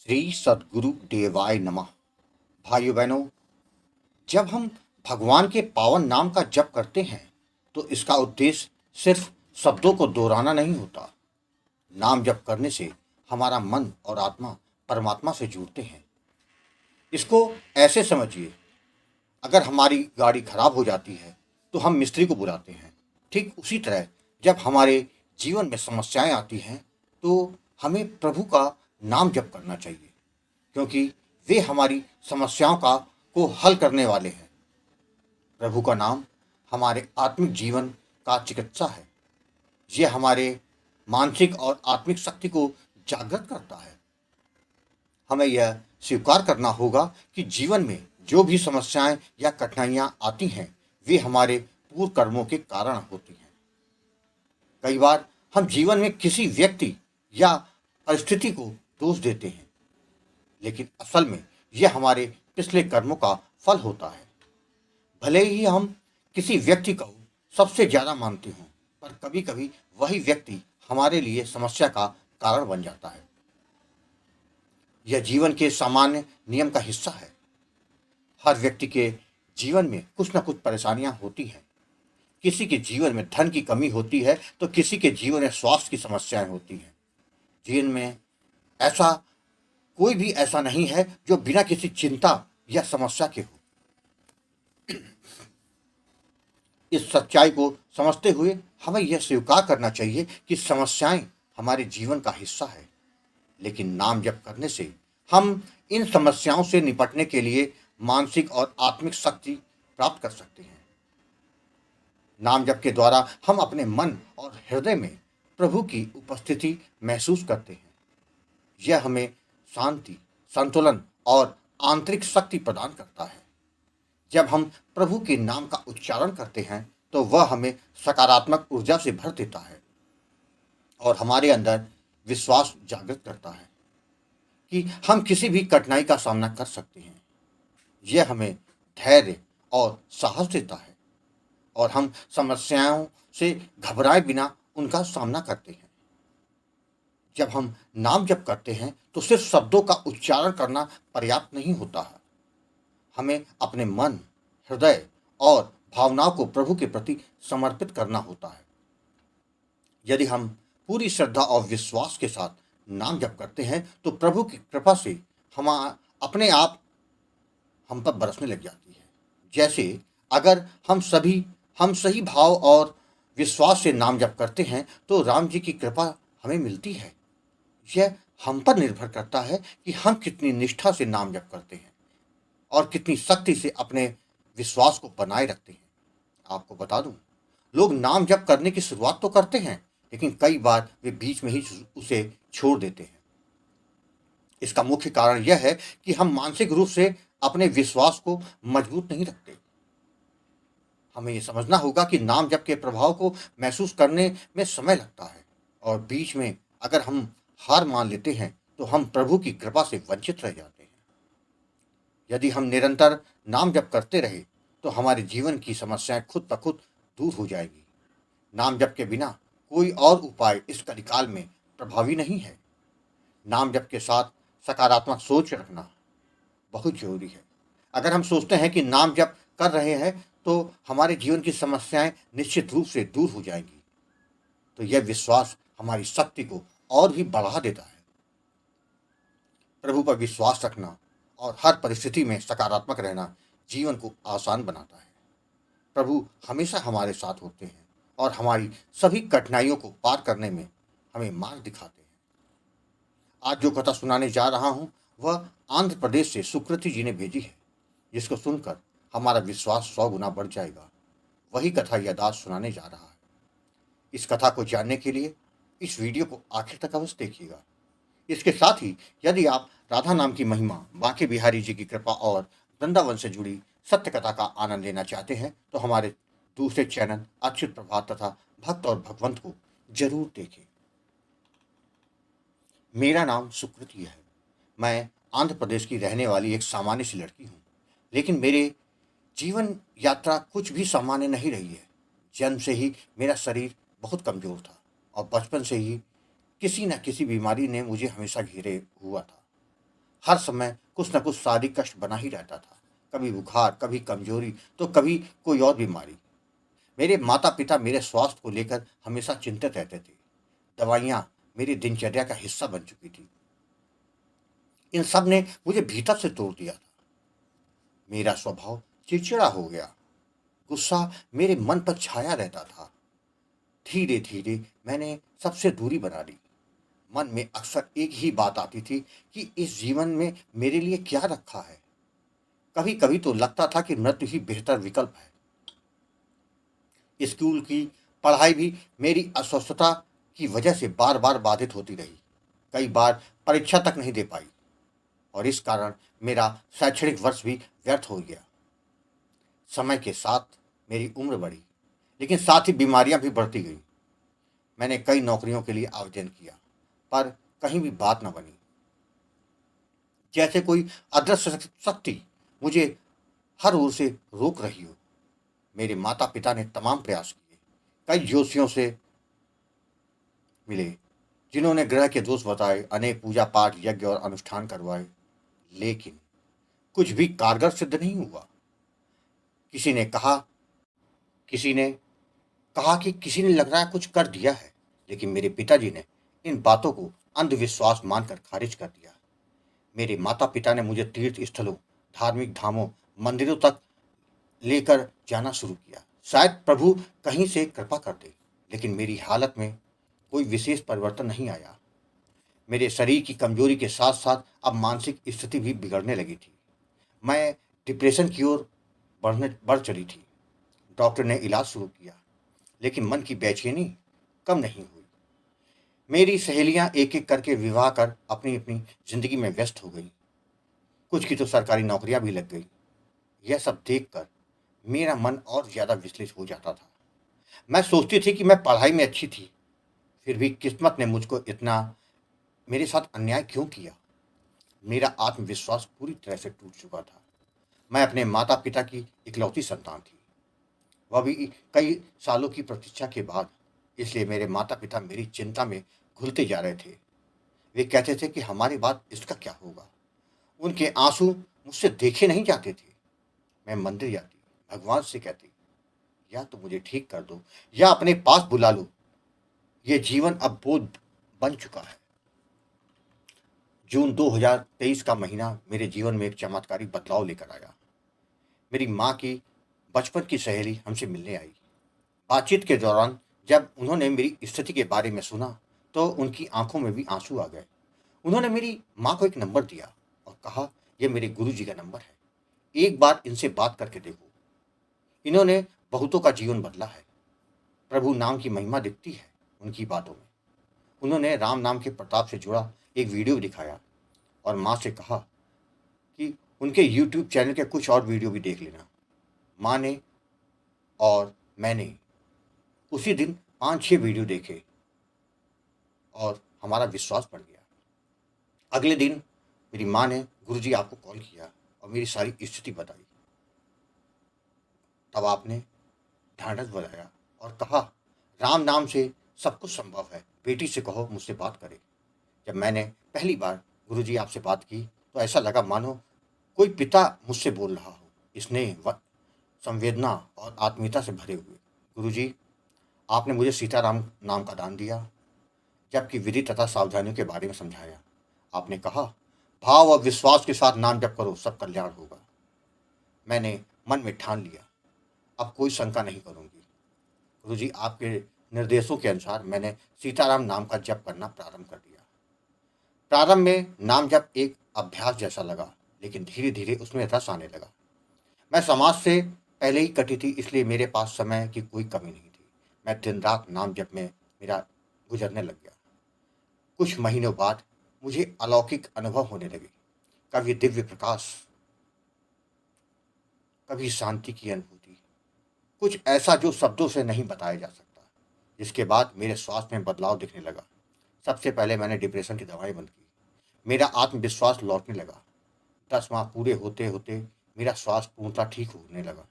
श्री सद्गुरु देवाय नमः। भाइयों बहनों, जब हम भगवान के पावन नाम का जप करते हैं तो इसका उद्देश्य सिर्फ शब्दों को दोहराना नहीं होता। नाम जप करने से हमारा मन और आत्मा परमात्मा से जुड़ते हैं। इसको ऐसे समझिए, अगर हमारी गाड़ी खराब हो जाती है तो हम मिस्त्री को बुलाते हैं। ठीक उसी तरह जब हमारे जीवन में समस्याएं आती हैं तो हमें प्रभु का नाम जप करना चाहिए, क्योंकि वे हमारी समस्याओं का को हल करने वाले हैं। प्रभु का नाम हमारे आत्मिक जीवन का चिकित्सा है। यह हमारे मानसिक और आत्मिक शक्ति को जागृत करता है। हमें यह स्वीकार करना होगा कि जीवन में जो भी समस्याएं या कठिनाइयां आती हैं वे हमारे पूर्व कर्मों के कारण होती हैं। कई बार हम जीवन में किसी व्यक्ति या परिस्थिति को दोष देते हैं, लेकिन असल में यह हमारे पिछले कर्मों का फल होता है। भले ही हम किसी व्यक्ति को सबसे ज्यादा मानते हों, पर कभी कभी वही व्यक्ति हमारे लिए समस्या का कारण बन जाता है। यह जीवन के सामान्य नियम का हिस्सा है। हर व्यक्ति के जीवन में कुछ न कुछ परेशानियां होती हैं। किसी के जीवन में धन की कमी होती है तो किसी के जीवन में स्वास्थ्य की समस्याएं होती हैं। जीवन में ऐसा कोई भी ऐसा नहीं है जो बिना किसी चिंता या समस्या के हो। इस सच्चाई को समझते हुए हमें यह स्वीकार करना चाहिए कि समस्याएं हमारे जीवन का हिस्सा है, लेकिन नाम जप करने से हम इन समस्याओं से निपटने के लिए मानसिक और आत्मिक शक्ति प्राप्त कर सकते हैं। नाम जप के द्वारा हम अपने मन और हृदय में प्रभु की उपस्थिति महसूस करते हैं। यह हमें शांति, संतुलन और आंतरिक शक्ति प्रदान करता है। जब हम प्रभु के नाम का उच्चारण करते हैं तो वह हमें सकारात्मक ऊर्जा से भर देता है और हमारे अंदर विश्वास जागृत करता है कि हम किसी भी कठिनाई का सामना कर सकते हैं। यह हमें धैर्य और साहस देता है और हम समस्याओं से घबराए बिना उनका सामना करते हैं। जब हम नाम जप करते हैं तो सिर्फ शब्दों का उच्चारण करना पर्याप्त नहीं होता है। हमें अपने मन, हृदय और भावनाओं को प्रभु के प्रति समर्पित करना होता है। यदि हम पूरी श्रद्धा और विश्वास के साथ नाम जप करते हैं तो प्रभु की कृपा से हम अपने आप हम पर बरसने लग जाती है। जैसे अगर हम सही भाव और विश्वास से नाम जप करते हैं तो राम जी की कृपा हमें मिलती है। यह हम पर निर्भर करता है कि हम कितनी निष्ठा से नाम जप करते हैं और कितनी शक्ति से अपने विश्वास को बनाए रखते हैं। आपको बता दूं, लोग नाम जप करने की शुरुआत तो करते हैं, लेकिन कई बार वे बीच में ही उसे छोड़ देते हैं। इसका मुख्य कारण यह है कि हम मानसिक रूप से अपने विश्वास को मजबूत नहीं रखते। हमें यह समझना होगा कि नाम जप के प्रभाव को महसूस करने में समय लगता है और बीच में अगर हम हार मान लेते हैं तो हम प्रभु की कृपा से वंचित रह जाते हैं। यदि हम निरंतर नाम जप करते रहे तो हमारे जीवन की समस्याएं खुद ब खुद दूर हो जाएगी। नाम जप के बिना कोई और उपाय इस कलिकाल में प्रभावी नहीं है। नाम जप के साथ सकारात्मक सोच रखना बहुत जरूरी है। अगर हम सोचते हैं कि नाम जप कर रहे हैं तो हमारे जीवन की समस्याएं निश्चित रूप से दूर हो जाएंगी, तो यह विश्वास हमारी शक्ति को और भी बढ़ा देता है। प्रभु पर विश्वास रखना और हर परिस्थिति में सकारात्मक रहना जीवन को आसान बनाता है। प्रभु हमेशा हमारे साथ होते हैं और हमारी सभी कठिनाइयों को पार करने में हमें मार्ग दिखाते हैं। आज जो कथा सुनाने जा रहा हूं वह आंध्र प्रदेश से सुकृति जी ने भेजी है, जिसको सुनकर हमारा विश्वास 100 गुना बढ़ जाएगा। वही कथा यादाश्त सुनाने जा रहा है। इस कथा को जानने के लिए इस वीडियो को आखिर तक अवश्य देखिएगा। इसके साथ ही यदि आप राधा नाम की महिमा, बांके बिहारी जी की कृपा और वृंदावन से जुड़ी सत्य कथा का आनंद लेना चाहते हैं तो हमारे दूसरे चैनल अच्युत प्रभात तथा भक्त और भगवंत को जरूर देखें। मेरा नाम सुकृति है। मैं आंध्र प्रदेश की रहने वाली एक सामान्य सी लड़की हूँ, लेकिन मेरे जीवन यात्रा कुछ भी सामान्य नहीं रही है। जन्म से ही मेरा शरीर बहुत कमजोर था और बचपन से ही किसी न किसी बीमारी ने मुझे हमेशा घेरे हुआ था। हर समय कुछ न कुछ शारीरिक कष्ट बना ही रहता था। कभी बुखार, कभी कमजोरी, तो कभी कोई और बीमारी। मेरे माता पिता मेरे स्वास्थ्य को लेकर हमेशा चिंतित रहते थे। दवाइयाँ मेरी दिनचर्या का हिस्सा बन चुकी थी। इन सब ने मुझे भीतर से तोड़ दिया था। मेरा स्वभाव चिड़चिड़ा हो गया। गुस्सा मेरे मन पर छाया रहता था। धीरे धीरे मैंने सबसे दूरी बना ली। मन में अक्सर एक ही बात आती थी कि इस जीवन में मेरे लिए क्या रखा है। कभी कभी तो लगता था कि मृत्यु ही बेहतर विकल्प है। स्कूल की पढ़ाई भी मेरी अस्वस्थता की वजह से बार बार बाधित होती रही। कई बार परीक्षा तक नहीं दे पाई और इस कारण मेरा शैक्षणिक वर्ष भी व्यर्थ हो गया। समय के साथ मेरी उम्र बढ़ी, लेकिन साथ ही बीमारियां भी बढ़ती गईं। मैंने कई नौकरियों के लिए आवेदन किया, पर कहीं भी बात न बनी। जैसे कोई अदृश्य शक्ति मुझे हर ओर से रोक रही हो। मेरे माता पिता ने तमाम प्रयास किए। कई ज्योतिषियों से मिले, जिन्होंने ग्रह के दोष बताए, अनेक पूजा पाठ, यज्ञ और अनुष्ठान करवाए, लेकिन कुछ भी कारगर सिद्ध नहीं हुआ। किसी ने कहा किसी ने कहा कि किसी ने लग रहा है कुछ कर दिया है, लेकिन मेरे पिताजी ने इन बातों को अंधविश्वास मानकर खारिज कर दिया। मेरे माता पिता ने मुझे तीर्थ स्थलों, धार्मिक धामों, मंदिरों तक लेकर जाना शुरू किया। शायद प्रभु कहीं से कृपा कर दे, लेकिन मेरी हालत में कोई विशेष परिवर्तन नहीं आया। मेरे शरीर की कमजोरी के साथ साथ अब मानसिक स्थिति भी बिगड़ने लगी थी। मैं डिप्रेशन की ओर बढ़ चली थी। डॉक्टर ने इलाज शुरू किया, लेकिन मन की बेचैनी कम नहीं हुई। मेरी सहेलियां एक एक करके विवाह कर अपनी अपनी जिंदगी में व्यस्त हो गई। कुछ की तो सरकारी नौकरियां भी लग गई। यह सब देखकर मेरा मन और ज्यादा विचलित हो जाता था। मैं सोचती थी कि मैं पढ़ाई में अच्छी थी, फिर भी किस्मत ने मुझको इतना मेरे साथ अन्याय क्यों किया। मेरा आत्मविश्वास पूरी तरह से टूट चुका था। मैं अपने माता पिता की इकलौती संतान थी, वह भी कई सालों की प्रतीक्षा के बाद। इसलिए मेरे माता पिता मेरी चिंता में घुलते जा रहे थे। वे कहते थे कि हमारे बाद इसका क्या होगा। उनके आंसू मुझसे देखे नहीं जाते थे। मैं मंदिर जाती, भगवान से कहती, या तो मुझे ठीक कर दो या अपने पास बुला लो। ये जीवन अब बोझ बन चुका है। जून 2023 का महीना मेरे जीवन में एक चमत्कारी बदलाव लेकर आया। मेरी माँ की बचपन की सहेली हमसे मिलने आई। बातचीत के दौरान जब उन्होंने मेरी स्थिति के बारे में सुना, तो उनकी आंखों में भी आंसू आ गए। उन्होंने मेरी माँ को एक नंबर दिया और कहा, यह मेरे गुरुजी का नंबर है, एक बार इनसे बात करके देखो। इन्होंने बहुतों का जीवन बदला है। प्रभु नाम की महिमा दिखती है उनकी बातों में। उन्होंने राम नाम के प्रताप से जुड़ा एक वीडियो दिखाया और माँ से कहा कि उनके यूट्यूब चैनल के कुछ और वीडियो भी देख लेना। माँ ने और मैंने उसी दिन 5-6 वीडियो देखे और हमारा विश्वास बढ़ गया। अगले दिन मेरी माँ ने, गुरुजी आपको कॉल किया और मेरी सारी स्थिति बताई। तब आपने ढांढस बंधाया और कहा, राम नाम से सब कुछ संभव है, बेटी से कहो मुझसे बात करे। जब मैंने पहली बार गुरुजी आपसे बात की, तो ऐसा लगा मानो कोई पिता मुझसे बोल रहा हो, स्नेह व संवेदना और आत्मीयता से भरे हुए। गुरुजी, आपने मुझे सीताराम नाम का दान दिया, जबकि विधि तथा सावधानियों के बारे में समझाया। आपने कहा, भाव और विश्वास के साथ नाम जप करो, सब कल्याण होगा। मैंने मन में ठान लिया, अब कोई शंका नहीं करूंगी। गुरुजी, आपके निर्देशों के अनुसार मैंने सीताराम नाम का जप करना प्रारंभ कर दिया। प्रारंभ में नाम जप एक अभ्यास जैसा लगा, लेकिन धीरे धीरे उसमें रस आने लगा। मैं समाज से पहले ही कटी थी, इसलिए मेरे पास समय की कोई कमी नहीं थी। मैं दिन रात नाम जप में मेरा गुजरने लग गया। कुछ महीनों बाद मुझे अलौकिक अनुभव होने लगे। कभी दिव्य प्रकाश, कभी शांति की अनुभूति, कुछ ऐसा जो शब्दों से नहीं बताया जा सकता। जिसके बाद मेरे स्वास्थ्य में बदलाव दिखने लगा। सबसे पहले मैंने डिप्रेशन की दवाई बंद की। मेरा आत्मविश्वास लौटने लगा। 10 माह पूरे होते होते मेरा स्वास्थ्य पूर्णतः ठीक होने लगा।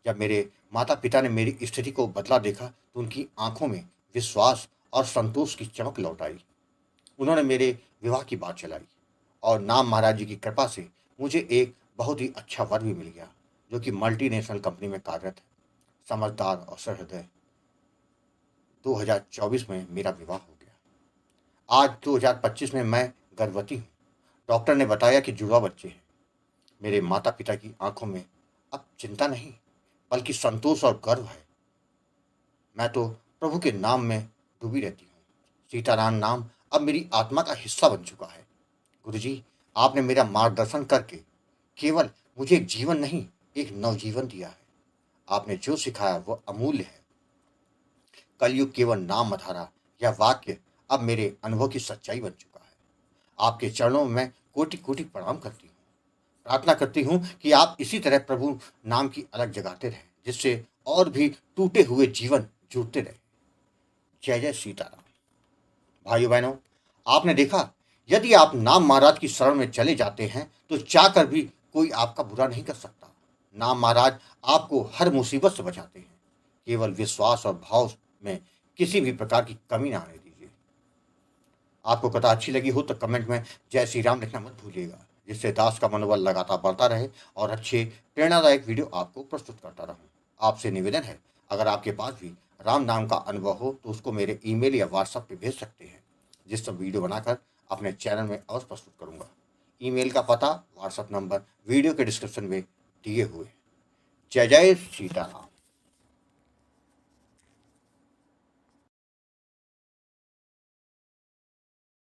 जब मेरे माता पिता ने मेरी स्थिति को बदला देखा, तो उनकी आंखों में विश्वास और संतोष की चमक लौट आई। उन्होंने मेरे विवाह की बात चलाई और नाम महाराज जी की कृपा से मुझे एक बहुत ही अच्छा वर भी मिल गया, जो कि मल्टीनेशनल कंपनी में कार्यरत है, समझदार और सहृदय। 2024 में मेरा विवाह हो गया। आज 2025 में मैं गर्भवती हूँ। डॉक्टर ने बताया कि जुड़वा बच्चे हैं। मेरे माता पिता की आंखों में अब चिंता नहीं, बल्कि संतोष और गर्व है। मैं तो प्रभु के नाम में डूबी रहती हूँ। सीताराम नाम अब मेरी आत्मा का हिस्सा बन चुका है। गुरुजी, आपने मेरा मार्गदर्शन करके केवल मुझे एक जीवन नहीं, एक नवजीवन दिया है। आपने जो सिखाया वो अमूल्य है। कलयुग केवल नाम अधारा या वाक्य अब मेरे अनुभव की सच्चाई बन चुका है। आपके चरणों में मैं कोटि कोटि प्रणाम करती हूँ। प्रार्थना करती हूँ कि आप इसी तरह प्रभु नाम की अलग जगाते रहें, जिससे और भी टूटे हुए जीवन जुड़ते रहे। जय जय सीताराम। भाइयों बहनों, आपने देखा, यदि आप नाम महाराज की शरण में चले जाते हैं तो चाहकर भी कोई आपका बुरा नहीं कर सकता। नाम महाराज आपको हर मुसीबत से बचाते हैं। केवल विश्वास और भाव में किसी भी प्रकार की कमी ना आने दीजिए। आपको कथा अच्छी लगी हो तो कमेंट में जय श्री राम लिखना मत भूलिएगा, जिससे दास का मनोबल लगातार बढ़ता रहे और अच्छे प्रेरणादायक वीडियो आपको प्रस्तुत करता रहूं। आपसे निवेदन है, अगर आपके पास भी राम नाम का अनुभव हो तो उसको मेरे ईमेल या व्हाट्सएप पे भेज सकते हैं, जिस पर वीडियो बनाकर अपने चैनल में अवश्य प्रस्तुत करूंगा। ईमेल का पता, व्हाट्सएप नंबर वीडियो के डिस्क्रिप्शन में दिए हुए हैं। जय जय सीताराम।